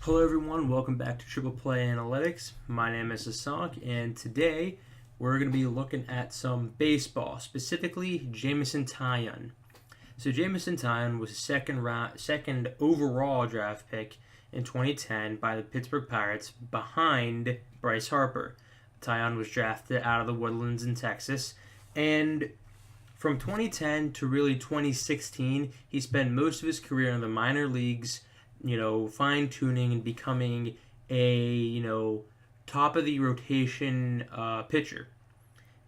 Hello everyone, welcome back to Triple Play Analytics. My name is Sasank, and today we're going to be looking at some baseball, specifically Jameson Taillon. So Jameson Taillon was a second overall draft pick in 2010 by the Pittsburgh Pirates behind Bryce Harper. Taillon was drafted out of the Woodlands in Texas, and from 2010 to really 2016, he spent most of his career in the minor leagues, fine tuning and becoming a, top of the rotation pitcher.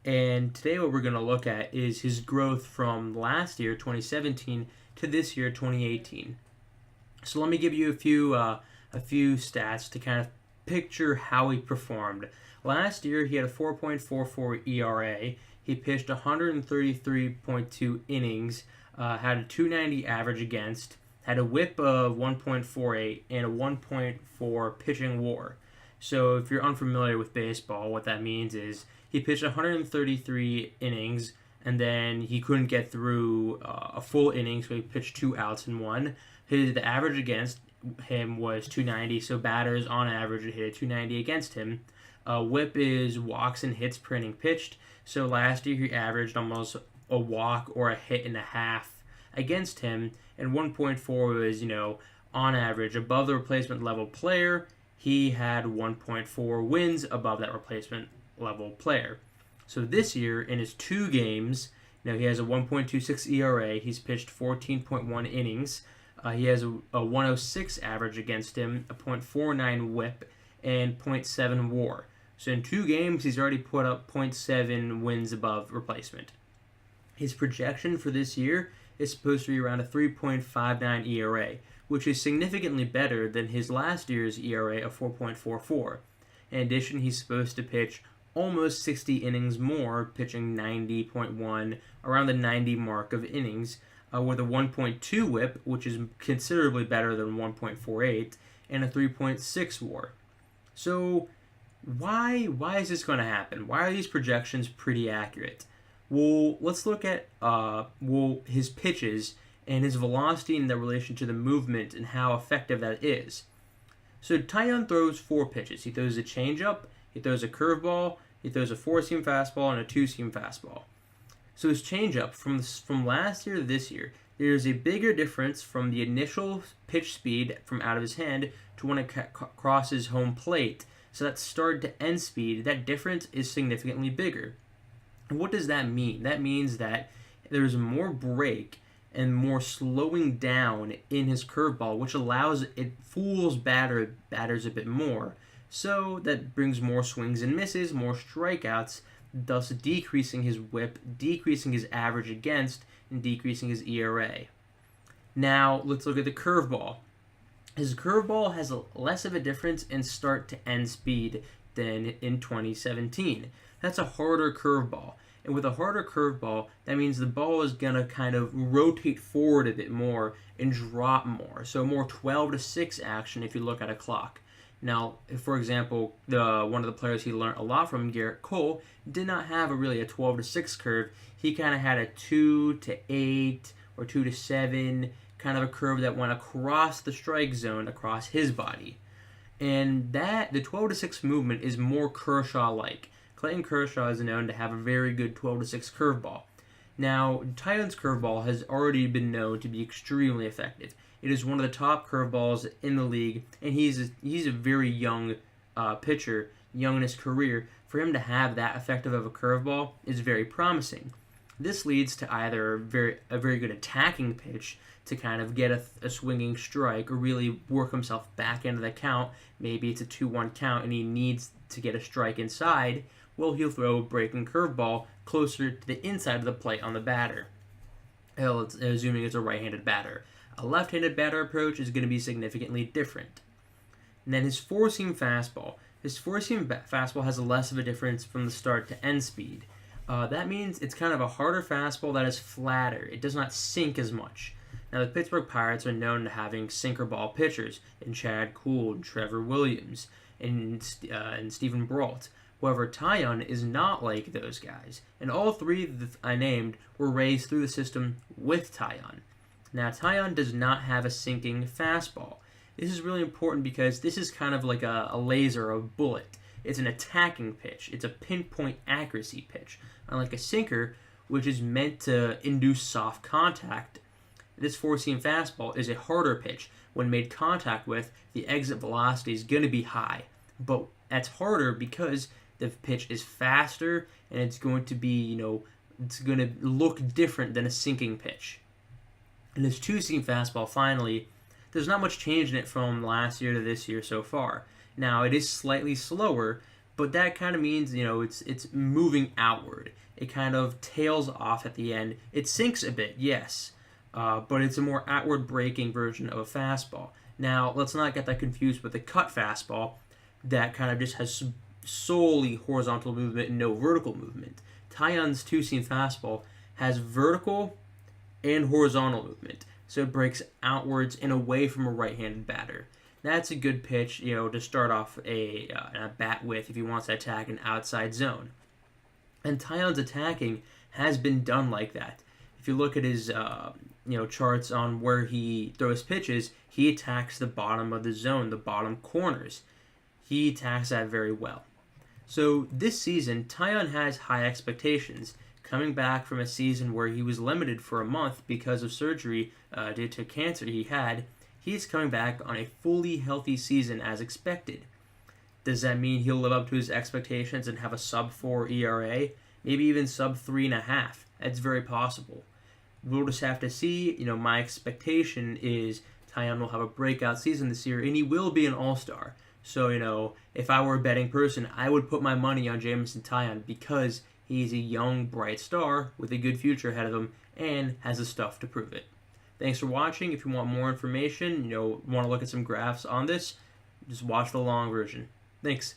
And today, what we're going to look at is his growth from last year, 2017, to this year, 2018. So let me give you a few stats to kind of picture how he performed. Last year, he had a 4.44 ERA. He pitched 133.2 innings, had a 290 average against, had a whip of 1.48 and a 1.4 pitching WAR. So if you're unfamiliar with baseball, what that means is he pitched 133 innings and then he couldn't get through a full inning, so he pitched 2 outs and 1. The average against him was 290, so batters on average would hit a 290 against him. Whip is walks and hits per inning pitched. So last year he averaged almost a walk or a hit and a half against him, and 1.4 was, on average above the replacement level player. He had 1.4 wins above that replacement level player. So this year, in his 2 games, he has a 1.26 ERA. He's pitched 14.1 innings. He has a 106 average against him, a .49 whip, and .7 WAR. So in 2 games, he's already put up .7 wins above replacement. His projection for this year is supposed to be around a 3.59 ERA, which is significantly better than his last year's ERA of 4.44. In addition, he's supposed to pitch almost 60 innings more, pitching 90.1, around the 90 mark of innings, with a 1.2 whip, which is considerably better than 1.48, and a 3.6 WAR. So why is this going to happen? Why are these projections pretty accurate? Well, let's look at his pitches and his velocity in their relation to the movement and how effective that is. So Taillon throws 4 pitches. He throws a changeup, he throws a curveball, he throws a 4-seam fastball, and a 2-seam fastball. So his changeup from last year to this year, there's a bigger difference from the initial pitch speed from out of his hand to when it crosses home plate. So that start to end speed, that difference is significantly bigger. And what does that mean? That means that there's more break and more slowing down in his curveball, which fools batters a bit more. So that brings more swings and misses, more strikeouts, thus decreasing his whip, decreasing his average against, and decreasing his ERA. Now, let's look at the curveball. His curveball has less of a difference in start to end speed than in 2017. That's a harder curveball. And with a harder curveball, that means the ball is going to kind of rotate forward a bit more and drop more. So more 12-6 action if you look at a clock. Now, for example, one of the players he learned a lot from, Gerrit Cole, did not have a 12-6 curve. He kind of had a 2-8 or 2-7 kind of a curve that went across the strike zone, across his body. And the 12-6 movement is more Kershaw-like. Clayton Kershaw is known to have a very good 12-6 curveball. Now, Taillon's curveball has already been known to be extremely effective. It is one of the top curveballs in the league, and he's a very young pitcher, young in his career. For him to have that effective of a curveball is very promising. This leads to either a very good attacking pitch to kind of get a swinging strike or really work himself back into the count. Maybe it's a 2-1 count and he needs to get a strike inside. Well, he'll throw a breaking curveball closer to the inside of the plate on the batter. Assuming it's a right-handed batter. A left-handed batter approach is going to be significantly different. And then his 4-seam fastball. His 4-seam fastball has less of a difference from the start to end speed. That means it's kind of a harder fastball that is flatter. It does not sink as much. Now, the Pittsburgh Pirates are known to having sinker ball pitchers in Chad Kuhl, and Trevor Williams, and Stephen Brault. However, Taillon is not like those guys, and all 3 that I named were raised through the system with Taillon. Now, Taillon does not have a sinking fastball. This is really important because this is kind of like a laser, a bullet. It's an attacking pitch. It's a pinpoint accuracy pitch. Unlike a sinker, which is meant to induce soft contact, this four-seam fastball is a harder pitch. When made contact with, the exit velocity is going to be high. But that's harder because the pitch is faster and it's going to be, it's going to look different than a sinking pitch. And this two-seam fastball, finally, there's not much change in it from last year to this year so far. Now, it is slightly slower, but that kind of means, it's moving outward. It kind of tails off at the end. It sinks a bit, yes, but it's a more outward breaking version of a fastball. Now, let's not get that confused with the cut fastball that kind of just has solely horizontal movement and no vertical movement. Taillon's two-seam fastball has vertical and horizontal movement, so it breaks outwards and away from a right-handed batter. That's a good pitch, to start off a bat with if he wants to attack an outside zone. And Taillon's attacking has been done like that. If you look at his charts on where he throws pitches, he attacks the bottom of the zone, the bottom corners. He attacks that very well. So this season, Taillon has high expectations. Coming back from a season where he was limited for a month because of surgery due to cancer he had, he's coming back on a fully healthy season as expected. Does that mean he'll live up to his expectations and have a sub-4 ERA? Maybe even sub-3.5. That's very possible. We'll just have to see. My expectation is Taillon will have a breakout season this year, and he will be an all-star. So, if I were a betting person, I would put my money on Jameson Taillon because he's a young, bright star with a good future ahead of him and has the stuff to prove it. Thanks for watching. If you want more information, want to look at some graphs on this, just watch the long version. Thanks.